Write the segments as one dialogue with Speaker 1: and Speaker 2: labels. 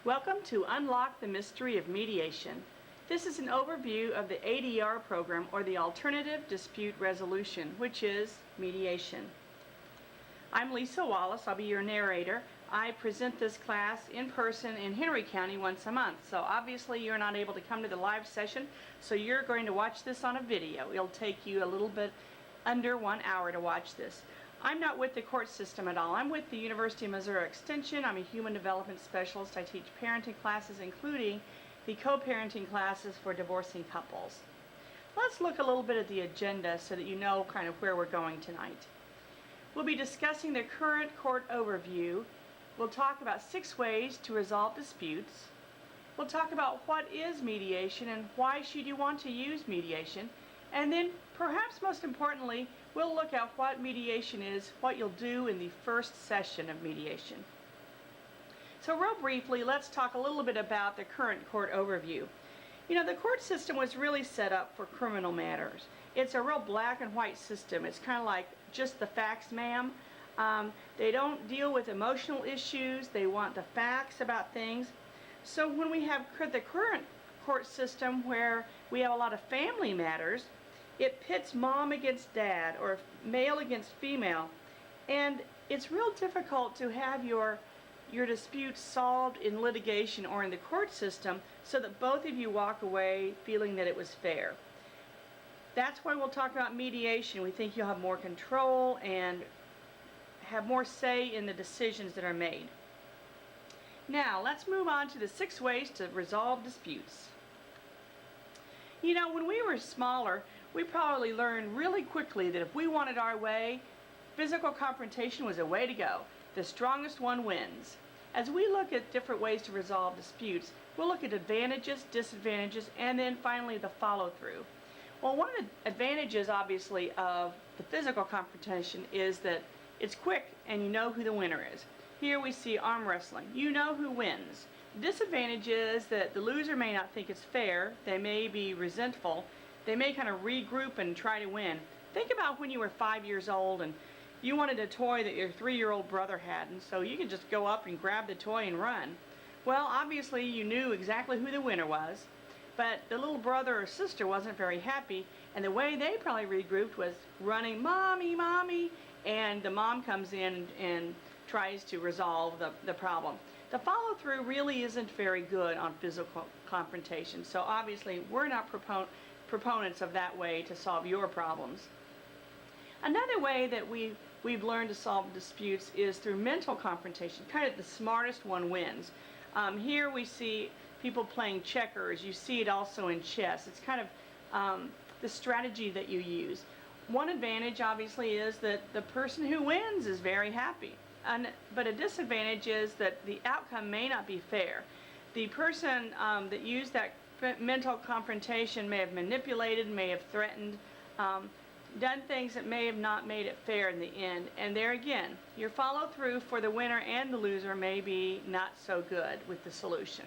Speaker 1: Welcome to Unlock the Mystery of Mediation. This is an overview of the ADR program, or the Alternative Dispute Resolution, which is mediation. I'm Lisa Wallace. I'll be your narrator. I present this class in person in Henry County once a month. So obviously you're not able to come to the live session, so you're going to watch this on a video. It'll take you a little bit under 1 hour to watch this. I'm not with the court system at all. I'm with the University of Missouri Extension. I'm a human development specialist. I teach parenting classes, including the co-parenting classes for divorcing couples. Let's look a little bit at the agenda so that you know kind of where we're going tonight. We'll be discussing the current court overview. We'll talk about 6 ways to resolve disputes. We'll talk about what is mediation and why should you want to use mediation. And then, perhaps most importantly, we'll look at what mediation is, what you'll do in the first session of mediation. So real briefly, let's talk a little bit about the current court overview. You know, the court system was really set up for criminal matters. It's a real black and white system. It's kind of like just the facts, ma'am. They don't deal with emotional issues. They want the facts about things. So when we have the current court system where we have a lot of family matters, it pits mom against dad or male against female, and it's real difficult to have your disputes solved in litigation or in the court system so that both of you walk away feeling that it was fair. That's why we'll talk about mediation. We think you'll have more control and have more say in the decisions that are made. Now, let's move on to the 6 ways to resolve disputes. You know, when we were smaller, we probably learned really quickly that if we wanted our way, physical confrontation was a way to go. The strongest one wins. As we look at different ways to resolve disputes, we'll look at advantages, disadvantages, and then finally the follow-through. Well, one of the advantages, obviously, of the physical confrontation is that it's quick and you know who the winner is. Here we see arm wrestling. You know who wins. The disadvantage is that the loser may not think it's fair. They may be resentful. They may kind of regroup and try to win. Think about when you were 5 years old and you wanted a toy that your 3-year-old brother had, and so you could just go up and grab the toy and run. Well, obviously you knew exactly who the winner was, but the little brother or sister wasn't very happy, and the way they probably regrouped was running, "Mommy, Mommy," and the mom comes in and tries to resolve the problem. The follow-through really isn't very good on physical confrontation, so obviously we're not proponents of that way to solve your problems. Another way that we've learned to solve disputes is through mental confrontation. Kind of the smartest one wins. Here we see people playing checkers. You see it also in chess. It's kind of the strategy that you use. One advantage obviously is that the person who wins is very happy. But a disadvantage is that the outcome may not be fair. The person that used that mental confrontation may have manipulated, may have threatened, done things that may have not made it fair in the end. And there again, your follow-through for the winner and the loser may be not so good with the solution.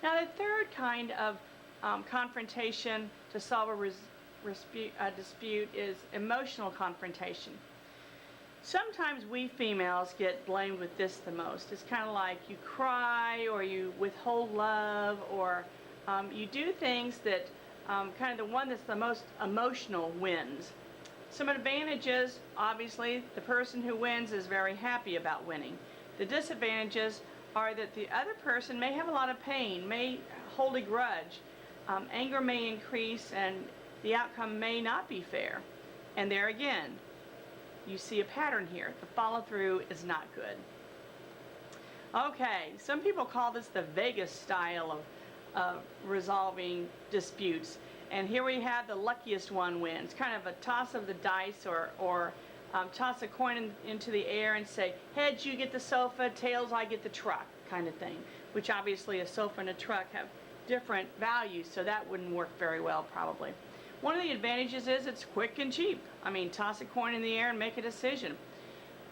Speaker 1: Now, the third kind of confrontation to solve a dispute is emotional confrontation. Sometimes we females get blamed with this the most. It's kind of like you cry or you withhold love or you do things that kind of the one that's the most emotional wins. Some advantages, obviously, the person who wins is very happy about winning. The disadvantages are that the other person may have a lot of pain, may hold a grudge. Anger may increase and the outcome may not be fair. And there again, you see a pattern here. The follow-through is not good. Okay, some people call this the Vegas style of resolving disputes. And here we have the luckiest one wins. Kind of a toss of the dice or toss a coin into the air and say, heads you get the sofa, tails I get the truck, kind of thing. Which obviously a sofa and a truck have different values, so that wouldn't work very well probably. One of the advantages is it's quick and cheap. I mean, toss a coin in the air and make a decision.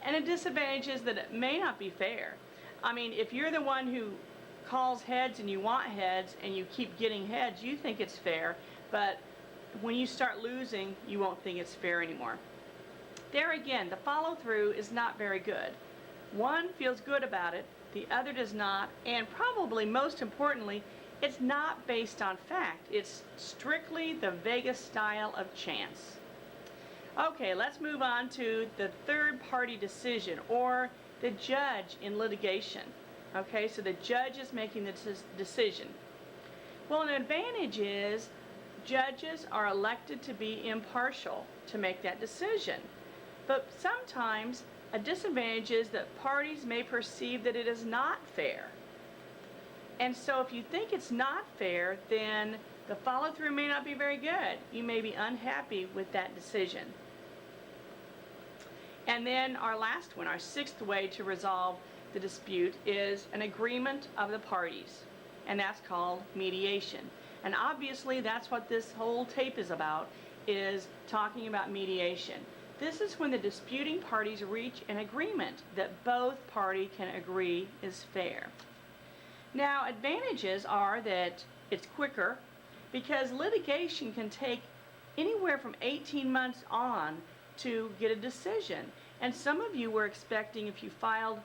Speaker 1: And a disadvantage is that it may not be fair. I mean, if you're the one who calls heads and you want heads and you keep getting heads, you think it's fair, but when you start losing, you won't think it's fair anymore. There again, the follow-through is not very good. One feels good about it, the other does not, and probably most importantly, it's not based on fact. It's strictly the Vegas style of chance. Okay, let's move on to the third-party decision, or the judge in litigation. Okay, so the judge is making the decision. Well, an advantage is judges are elected to be impartial to make that decision. But sometimes a disadvantage is that parties may perceive that it is not fair. And so if you think it's not fair, then the follow-through may not be very good. You may be unhappy with that decision. And then our last one, our sixth way to resolve the dispute, is an agreement of the parties, and that's called mediation. And obviously that's what this whole tape is about, is talking about mediation. This is when the disputing parties reach an agreement that both parties can agree is fair. Now, advantages are that it's quicker, because litigation can take anywhere from 18 months on to get a decision. And some of you were expecting, if you filed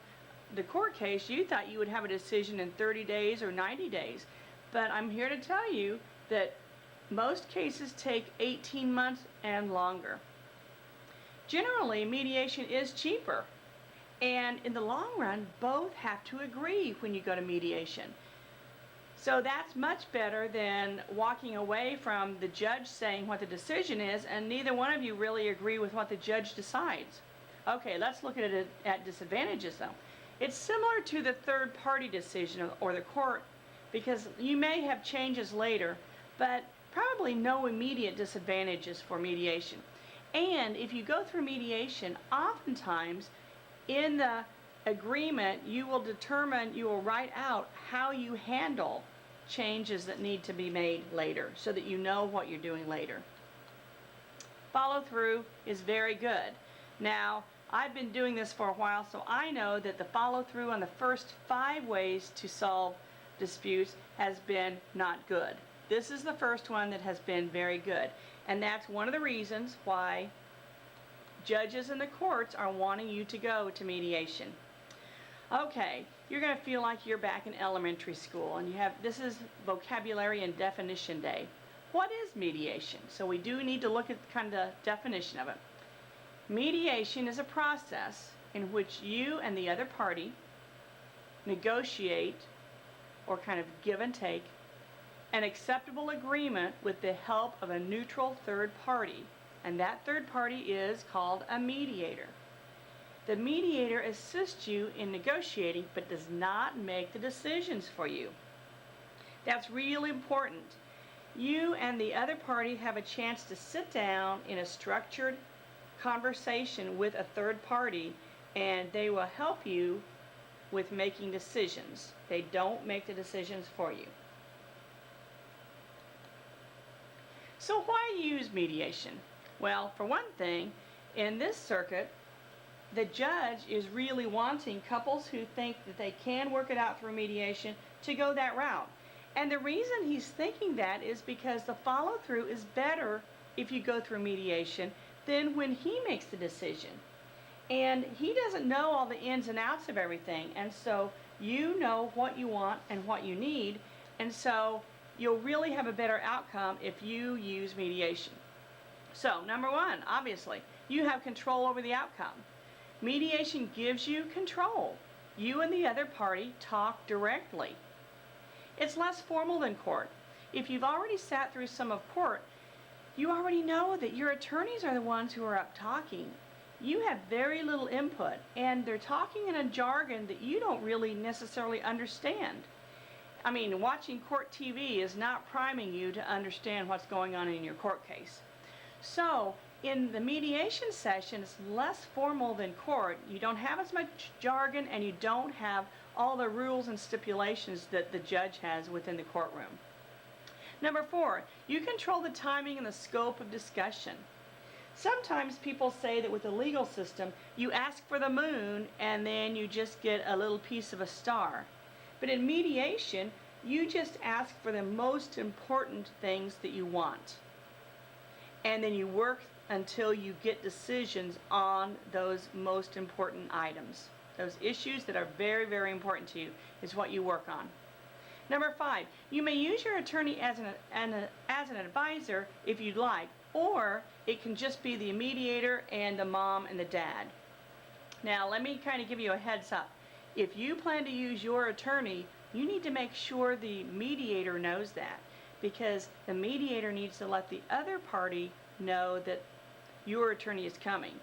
Speaker 1: the court case, you thought you would have a decision in 30 days or 90 days. But I'm here to tell you that most cases take 18 months and longer. Generally, mediation is cheaper. And in the long run, both have to agree when you go to mediation. So that's much better than walking away from the judge saying what the decision is, and neither one of you really agree with what the judge decides. Okay, let's look at it at disadvantages though. It's similar to the third-party decision or the court, because you may have changes later, but probably no immediate disadvantages for mediation. And if you go through mediation, oftentimes in the agreement you will write out how you handle changes that need to be made later, so that you know what you're doing later. Follow through is very good. Now, I've been doing this for a while, so I know that the follow through on the first 5 ways to solve disputes has been not good. This is the first one that has been very good, and that's one of the reasons why judges in the courts are wanting you to go to mediation. Okay, you're going to feel like you're back in elementary school, and this is vocabulary and definition day. What is mediation? So we do need to look at kind of the definition of it. Mediation is a process in which you and the other party negotiate, or kind of give and take, an acceptable agreement with the help of a neutral third party, and that third party is called a mediator. The mediator assists you in negotiating but does not make the decisions for you. That's really important. You and the other party have a chance to sit down in a structured conversation with a third party, and they will help you with making decisions. They don't make the decisions for you. So why use mediation? Well, for one thing, in this circuit, the judge is really wanting couples who think that they can work it out through mediation to go that route. And the reason he's thinking that is because the follow-through is better if you go through mediation than when he makes the decision. And he doesn't know all the ins and outs of everything, and so you know what you want and what you need, and so you'll really have a better outcome if you use mediation. So, number one, obviously, you have control over the outcome. Mediation gives you control. You and the other party talk directly. It's less formal than court. If you've already sat through some of court, you already know that your attorneys are the ones who are up talking. You have very little input, and they're talking in a jargon that you don't really necessarily understand. I mean, watching court TV is not priming you to understand what's going on in your court case. So, in the mediation session, it's less formal than court. You don't have as much jargon, and you don't have all the rules and stipulations that the judge has within the courtroom. Number 4, you control the timing and the scope of discussion. Sometimes people say that with the legal system, you ask for the moon and then you just get a little piece of a star. But in mediation, you just ask for the most important things that you want. And then you work until you get decisions on those most important items. Those issues that are very, very important to you is what you work on. Number 5, you may use your attorney as an advisor if you'd like, or it can just be the mediator and the mom and the dad. Now, let me kind of give you a heads up. If you plan to use your attorney, you need to make sure the mediator knows that, because the mediator needs to let the other party know that your attorney is coming.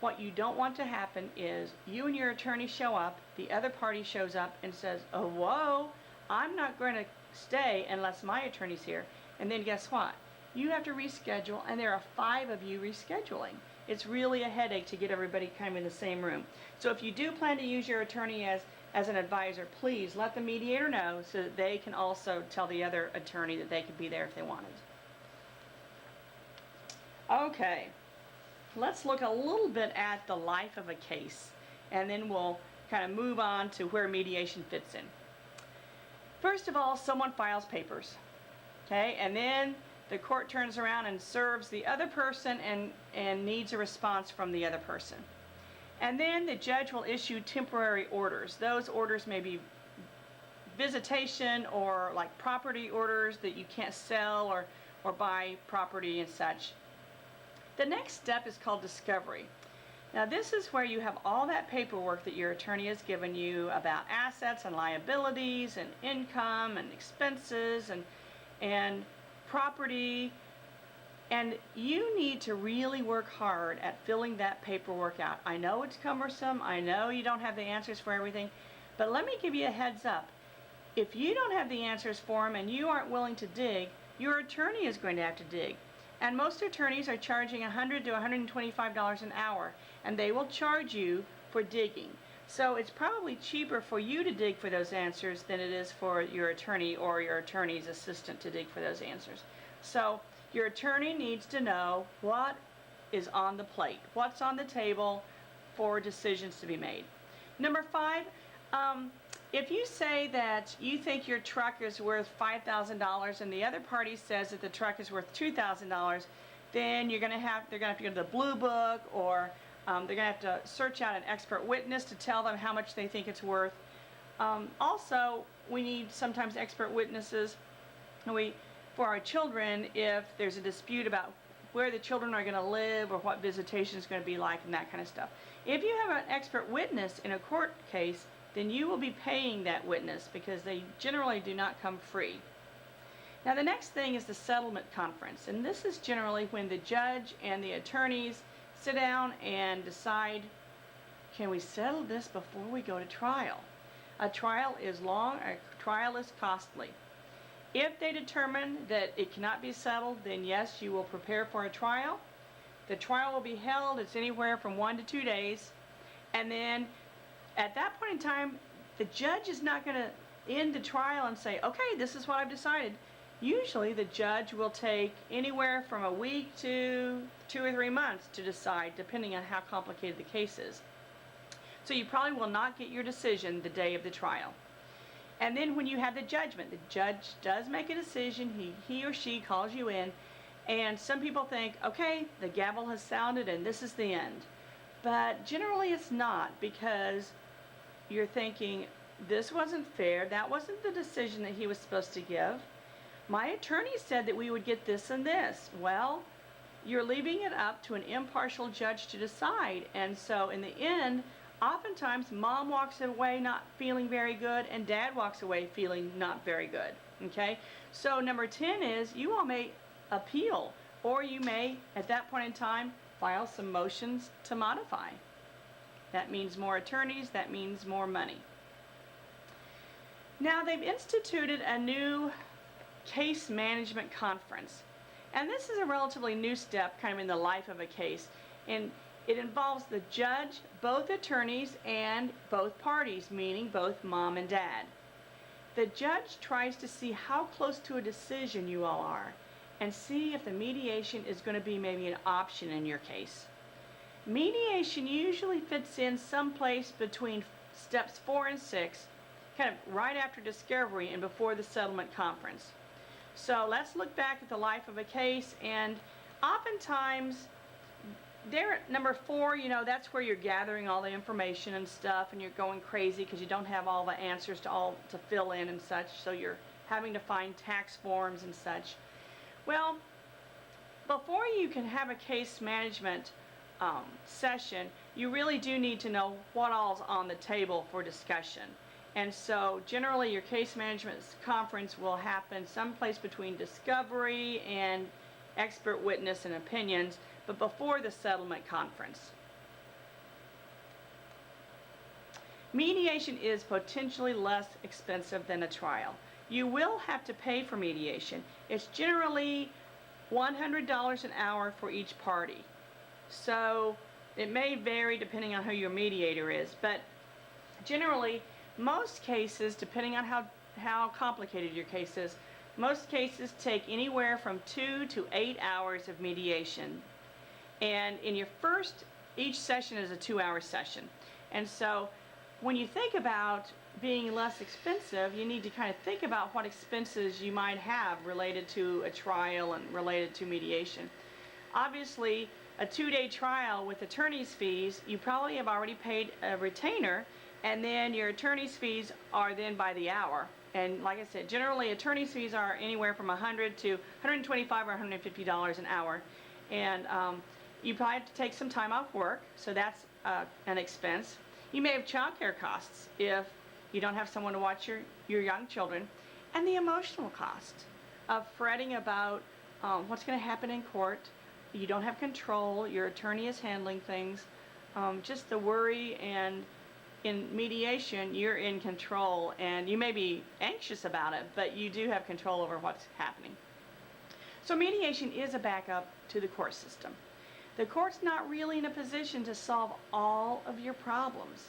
Speaker 1: What you don't want to happen is you and your attorney show up, the other party shows up and says, oh, whoa, I'm not going to stay unless my attorney's here. And then guess what? You have to reschedule, and there are 5 of you rescheduling. It's really a headache to get everybody kind of in the same room. So if you do plan to use your attorney as an advisor, please let the mediator know so that they can also tell the other attorney that they could be there if they wanted. Okay, let's look a little bit at the life of a case, and then we'll kind of move on to where mediation fits in. First of all, someone files papers, okay, and then the court turns around and serves the other person and needs a response from the other person. And then the judge will issue temporary orders. Those orders may be visitation or like property orders that you can't sell or buy property and such. The next step is called discovery. Now this is where you have all that paperwork that your attorney has given you about assets and liabilities and income and expenses and property, and you need to really work hard at filling that paperwork out. I know it's cumbersome, I know you don't have the answers for everything, but let me give you a heads up. If you don't have the answers for them and you aren't willing to dig, your attorney is going to have to dig. And most attorneys are charging $100 to $125 an hour, and they will charge you for digging. So it's probably cheaper for you to dig for those answers than it is for your attorney or your attorney's assistant to dig for those answers. So your attorney needs to know what is on the plate, what's on the table for decisions to be made. Number 5, if you say that you think your truck is worth $5,000 and the other party says that the truck is worth $2,000, then they're going to have to go to the Blue Book, or they're going to have to search out an expert witness to tell them how much they think it's worth. Also, we need sometimes expert witnesses for our children if there's a dispute about where the children are going to live or what visitation is going to be like and that kind of stuff. If you have an expert witness in a court case, then you will be paying that witness because they generally do not come free. Now the next thing is the settlement conference, and this is generally when the judge and the attorneys sit down and decide, can we settle this before we go to trial? A trial is long, a trial is costly. If they determine that it cannot be settled, then yes, you will prepare for a trial. The trial will be held, it's anywhere from 1 to 2 days, and then at that point in time, the judge is not going to end the trial and say, okay, this is what I've decided. Usually the judge will take anywhere from a week to 2 or 3 months to decide, depending on how complicated the case is. So you probably will not get your decision the day of the trial. And then when you have the judgment, the judge does make a decision, he or she calls you in, and some people think, okay, the gavel has sounded and this is the end. But generally it's not, because you're thinking, this wasn't fair, that wasn't the decision that he was supposed to give. My attorney said that we would get this and this. Well, you're leaving it up to an impartial judge to decide, and so in the end, oftentimes mom walks away not feeling very good and dad walks away feeling not very good, okay? So number 10 is you all may appeal, or you may, at that point in time, file some motions to modify. That means more attorneys, that means more money. Now they've instituted a new case management conference, and this is a relatively new step kind of in the life of a case, and it involves the judge, both attorneys, and both parties, meaning both mom and dad. The judge tries to see how close to a decision you all are and see if the mediation is going to be maybe an option in your case. Mediation usually fits in someplace between steps 4 and 6, kind of right after discovery and before the settlement conference. So let's look back at the life of a case, and oftentimes there at number 4, that's where you're gathering all the information and stuff, and you're going crazy because you don't have all the answers to fill in and such, so you're having to find tax forms and such. Well, before you can have a case management session, you really do need to know what all's on the table for discussion. And so generally your case management conference will happen someplace between discovery and expert witness and opinions, but before the settlement conference. Mediation is potentially less expensive than a trial. You will have to pay for mediation. It's generally $100 an hour for each party. So it may vary depending on who your mediator is, but generally most cases, depending on how complicated your case is, most cases take anywhere from 2 to 8 hours of mediation. And in your each session is a 2-hour session. And so when you think about being less expensive, you need to kind of think about what expenses you might have related to a trial and related to mediation. Obviously, a 2-day trial with attorney's fees, you probably have already paid a retainer, and then your attorney's fees are then by the hour. And like I said, generally attorney's fees are anywhere from $100 to $125 or $150 an hour. And you probably have to take some time off work, so that's an expense. You may have child care costs if you don't have someone to watch your young children. And the emotional cost of fretting about what's going to happen in court. You don't have control, your attorney is handling things. Just the worry, and in mediation, you're in control, and you may be anxious about it, but you do have control over what's happening. So mediation is a backup to the court system. The court's not really in a position to solve all of your problems.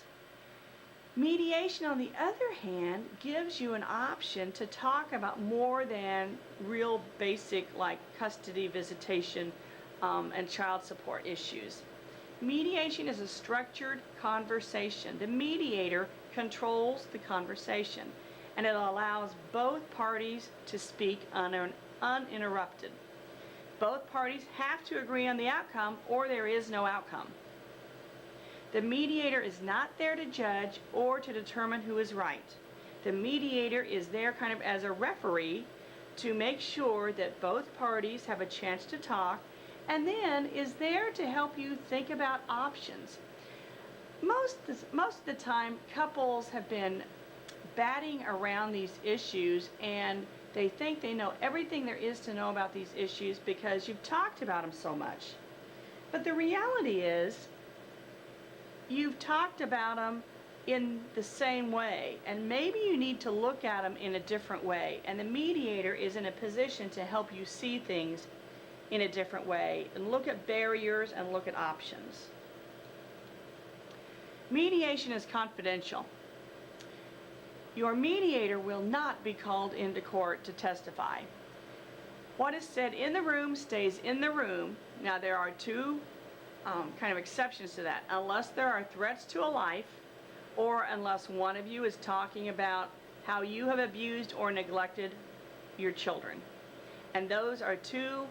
Speaker 1: Mediation, on the other hand, gives you an option to talk about more than real basic like custody, visitation, and child support issues. Mediation is a structured conversation. The mediator controls the conversation, and it allows both parties to speak uninterrupted. Both parties have to agree on the outcome, or there is no outcome. The mediator is not there to judge or to determine who is right. The mediator is there kind of as a referee to make sure that both parties have a chance to talk, and then is there to help you think about options. Most of the time, couples have been batting around these issues, and they think they know everything there is to know about these issues because you've talked about them so much. But the reality is, you've talked about them in the same way, and maybe you need to look at them in a different way, and the mediator is in a position to help you see things in a different way and look at barriers and look at options. Mediation is confidential. Your mediator will not be called into court to testify. What is said in the room stays in the room. Now there are two kind of exceptions to that. Unless there are threats to a life, or unless one of you is talking about how you have abused or neglected your children. And those are two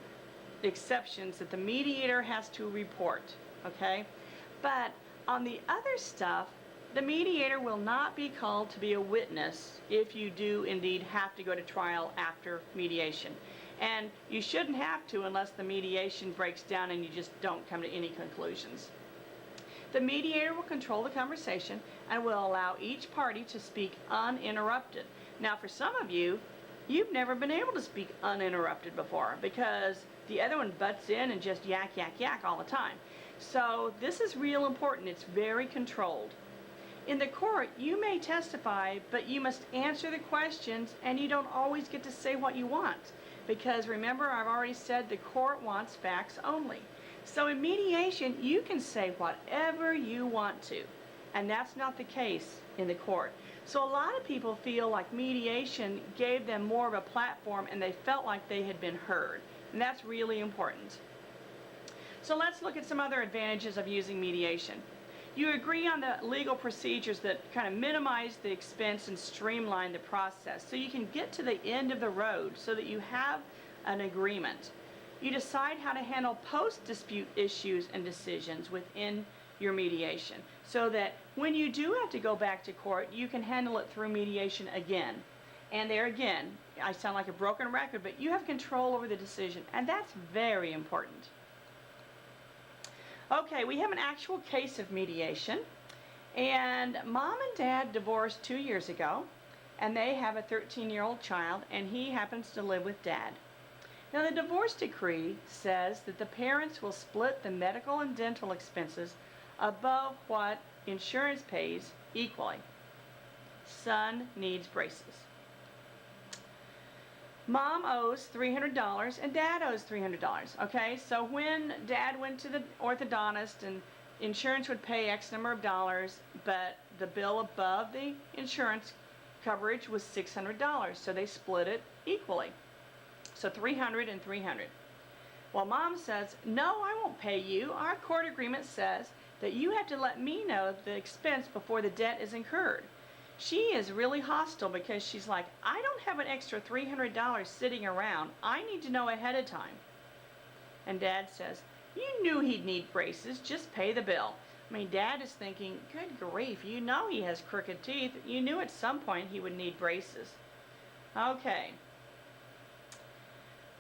Speaker 1: exceptions that the mediator has to report, okay? But on the other stuff, the mediator will not be called to be a witness if you do indeed have to go to trial after mediation. And you shouldn't have to unless the mediation breaks down and you just don't come to any conclusions. The mediator will control the conversation and will allow each party to speak uninterrupted. Now, for some of you, you've never been able to speak uninterrupted before because the other one butts in and just yak, yak, yak all the time. So this is real important. It's very controlled. In the court, you may testify, but you must answer the questions, and you don't always get to say what you want. Because remember, I've already said the court wants facts only. So in mediation, you can say whatever you want to, and that's not the case in the court. So a lot of people feel like mediation gave them more of a platform and they felt like they had been heard, and that's really important. So let's look at some other advantages of using mediation. You agree on the legal procedures that kind of minimize the expense and streamline the process so you can get to the end of the road so that you have an agreement. You decide how to handle post-dispute issues and decisions within your mediation so that when you do have to go back to court, you can handle it through mediation again. And there again, I sound like a broken record, but you have control over the decision, and that's very important. Okay, we have an actual case of mediation, and Mom and Dad divorced 2 years ago, and they have a 13-year-old child, and he happens to live with Dad. Now, the divorce decree says that the parents will split the medical and dental expenses above what insurance pays equally. Son needs braces. Mom owes $300 and Dad owes $300. Okay, so when Dad went to the orthodontist and insurance would pay X number of dollars, but the bill above the insurance coverage was $600, so they split it equally. So $300 and $300. Well, Mom says, no, I won't pay you. Our court agreement says that you have to let me know the expense before the debt is incurred. She is really hostile because she's like, I don't have an extra $300 sitting around. I need to know ahead of time. And Dad says, you knew he'd need braces. Just pay the bill. I mean, Dad is thinking, good grief, you know he has crooked teeth. You knew at some point he would need braces. Okay.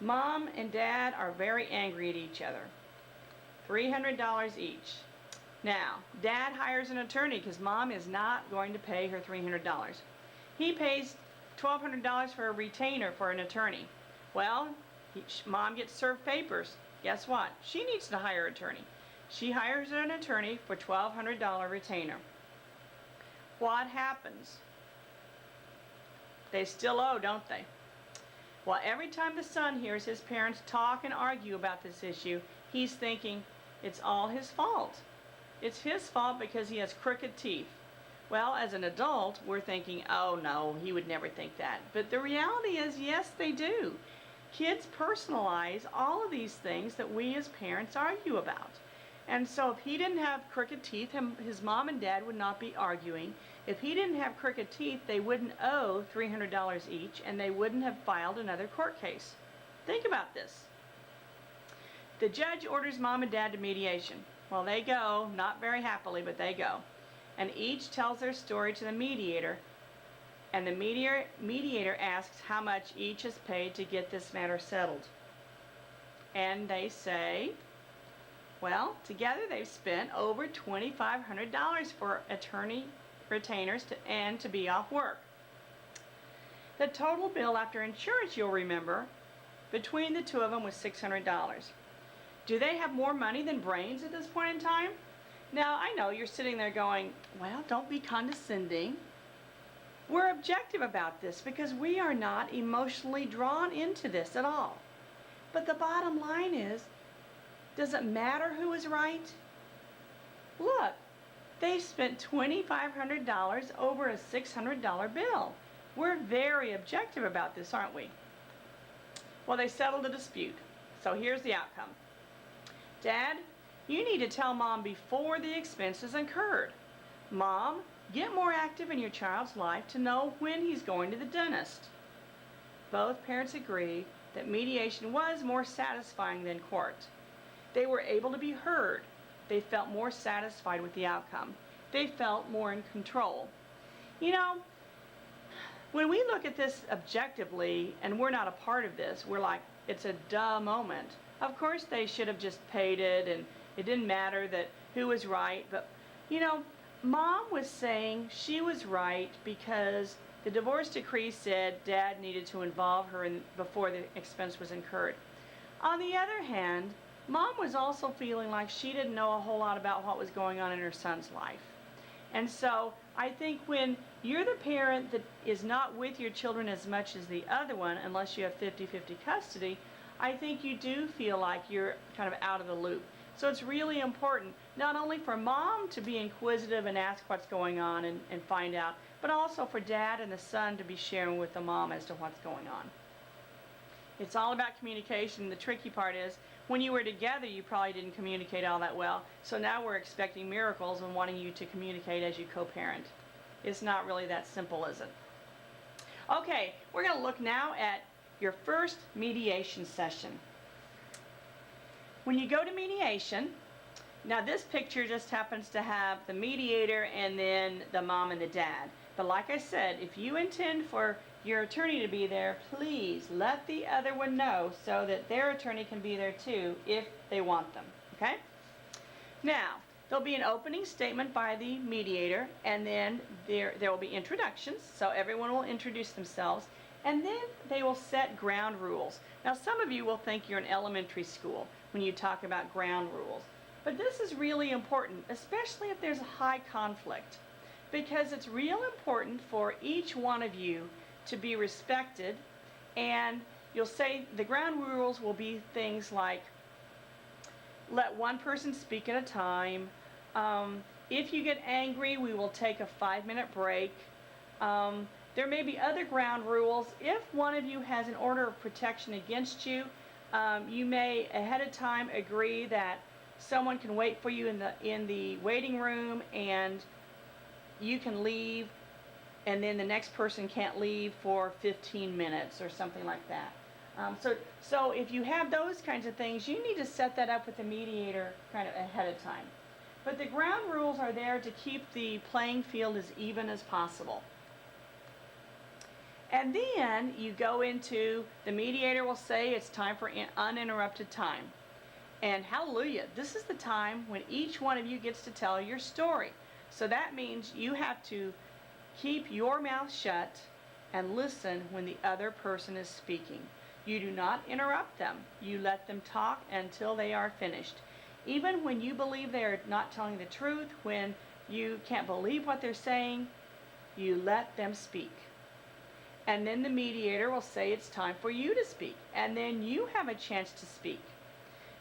Speaker 1: Mom and Dad are very angry at each other. $300 each. Now, Dad hires an attorney because Mom is not going to pay her $300. He pays $1,200 for a retainer for an attorney. Well, Mom gets served papers. Guess what? She needs to hire an attorney. She hires an attorney for $1,200 retainer. What happens? They still owe, don't they? Well, every time the son hears his parents talk and argue about this issue, he's thinking it's all his fault. It's his fault because he has crooked teeth. Well, as an adult, we're thinking, oh no, he would never think that. But the reality is, yes, they do. Kids personalize all of these things that we as parents argue about. And so if he didn't have crooked teeth, his mom and dad would not be arguing. If he didn't have crooked teeth, they wouldn't owe $300 each, and they wouldn't have filed another court case. Think about this. The judge orders mom and dad to mediation. Well, they go, not very happily, but they go. And each tells their story to the mediator, and the mediator asks how much each has paid to get this matter settled. And they say, well, together they've spent over $2,500 for attorney retainers to be off work. The total bill after insurance, you'll remember, between the two of them was $600. Do they have more money than brains at this point in time? Now, I know you're sitting there going, well, don't be condescending. We're objective about this because we are not emotionally drawn into this at all. But the bottom line is, does it matter who is right? Look, they spent $2,500 over a $600 bill. We're very objective about this, aren't we? Well, they settled the dispute. So here's the outcome. Dad, you need to tell Mom before the expense is incurred. Mom, get more active in your child's life to know when he's going to the dentist. Both parents agree that mediation was more satisfying than court. They were able to be heard. They felt more satisfied with the outcome. They felt more in control. You know, when we look at this objectively, and we're not a part of this, we're like, it's a duh moment. Of course they should have just paid it, and it didn't matter that who was right. But, you know, Mom was saying she was right because the divorce decree said Dad needed to involve her before the expense was incurred. On the other hand, Mom was also feeling like she didn't know a whole lot about what was going on in her son's life. And so I think when you're the parent that is not with your children as much as the other one, unless you have 50-50 custody, I think you do feel like you're kind of out of the loop. So it's really important not only for Mom to be inquisitive and ask what's going on and find out, but also for Dad and the son to be sharing with the mom as to what's going on. It's all about communication. The tricky part is when you were together, you probably didn't communicate all that well. So now we're expecting miracles and wanting you to communicate as you co-parent. It's not really that simple, is it? Okay, we're going to look now at your first mediation session. When you go to mediation, now this picture just happens to have the mediator and then the mom and the dad. But like I said, if you intend for your attorney to be there, please let the other one know so that their attorney can be there too if they want them, okay? Now, there'll be an opening statement by the mediator, and then there will be introductions, so everyone will introduce themselves, and then they will set ground rules. Now, some of you will think you're in elementary school when you talk about ground rules, but this is really important, especially if there's a high conflict, because it's real important for each one of you to be respected, and you'll say the ground rules will be things like let one person speak at a time. If you get angry, we will take a 5-minute break. There may be other ground rules. If one of you has an order of protection against you, you may ahead of time agree that someone can wait for you in the waiting room and you can leave, and then the next person can't leave for 15 minutes or something like that. So if you have those kinds of things, you need to set that up with the mediator kind of ahead of time. But the ground rules are there to keep the playing field as even as possible. And then you go into, the mediator will say it's time for uninterrupted time. And hallelujah, this is the time when each one of you gets to tell your story. So that means you have to keep your mouth shut and listen when the other person is speaking. You do not interrupt them. You let them talk until they are finished. Even when you believe they are not telling the truth, when you can't believe what they're saying, you let them speak. And then the mediator will say it's time for you to speak, and then you have a chance to speak.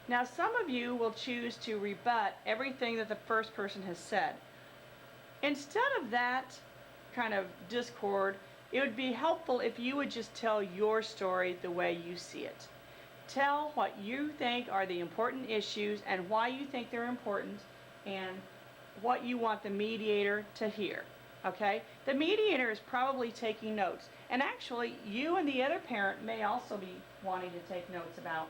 Speaker 1: Now, some of you will choose to rebut everything that the first person has said. Instead of that kind of discord, it would be helpful if you would just tell your story the way you see it. Tell what you think are the important issues and why you think they're important and what you want the mediator to hear, okay? The mediator is probably taking notes. And actually, you and the other parent may also be wanting to take notes about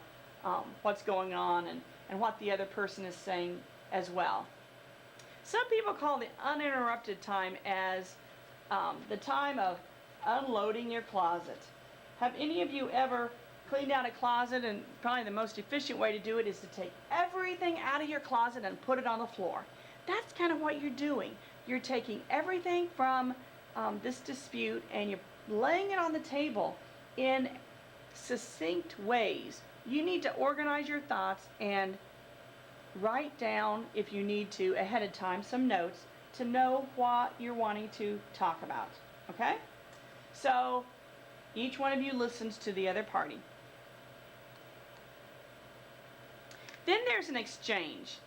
Speaker 1: what's going on and what the other person is saying as well. Some people call the uninterrupted time as the time of unloading your closet. Have any of you ever cleaned out a closet? And probably the most efficient way to do it is to take everything out of your closet and put it on the floor. That's kind of what you're doing. You're taking everything from this dispute and you're laying it on the table in succinct ways. You need to organize your thoughts and write down, if you need to, ahead of time, some notes to know what you're wanting to talk about, okay? So each one of you listens to the other party. Then there's an exchange.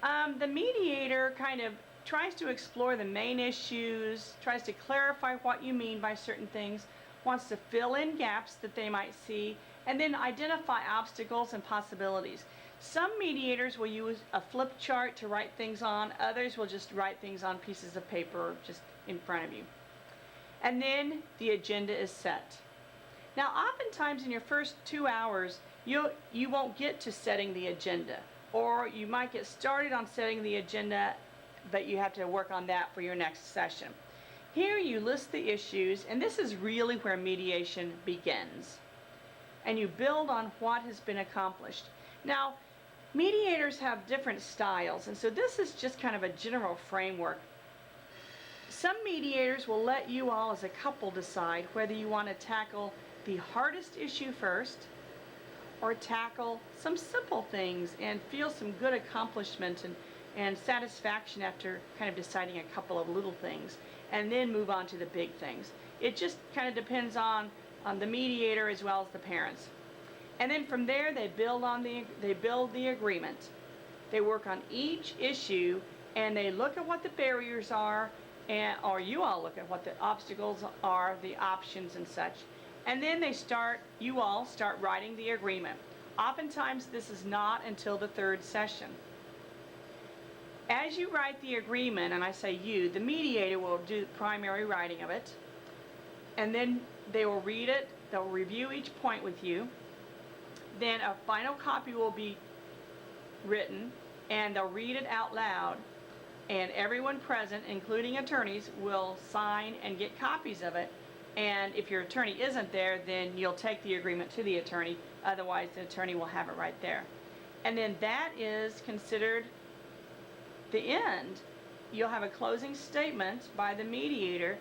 Speaker 1: The mediator kind of tries to explore the main issues, tries to clarify what you mean by certain things, wants to fill in gaps that they might see, and then identify obstacles and possibilities. Some mediators will use a flip chart to write things on. Others will just write things on pieces of paper just in front of you. And then the agenda is set. Now, oftentimes in your first 2 hours, you won't get to setting the agenda, or you might get started on setting the agenda, but you have to work on that for your next session. Here you list the issues, and this is really where mediation begins. And you build on what has been accomplished. Now, mediators have different styles, and so this is just kind of a general framework. Some mediators will let you all as a couple decide whether you want to tackle the hardest issue first or tackle some simple things and feel some good accomplishment and satisfaction after kind of deciding a couple of little things and then move on to the big things. It just kind of depends on the mediator as well as the parents. And then from there they build the agreement. They work on each issue and they look at what the barriers are, or you all look at what the obstacles are, the options and such. And then you all start writing the agreement. Oftentimes this is not until the third session. As you write the agreement, and I say you, the mediator will do the primary writing of it, and then they will read it, they'll review each point with you, then a final copy will be written, and they'll read it out loud, and everyone present, including attorneys, will sign and get copies of it. And if your attorney isn't there, then you'll take the agreement to the attorney. Otherwise, the attorney will have it right there. And then that is considered the end. You'll have a closing statement by the mediator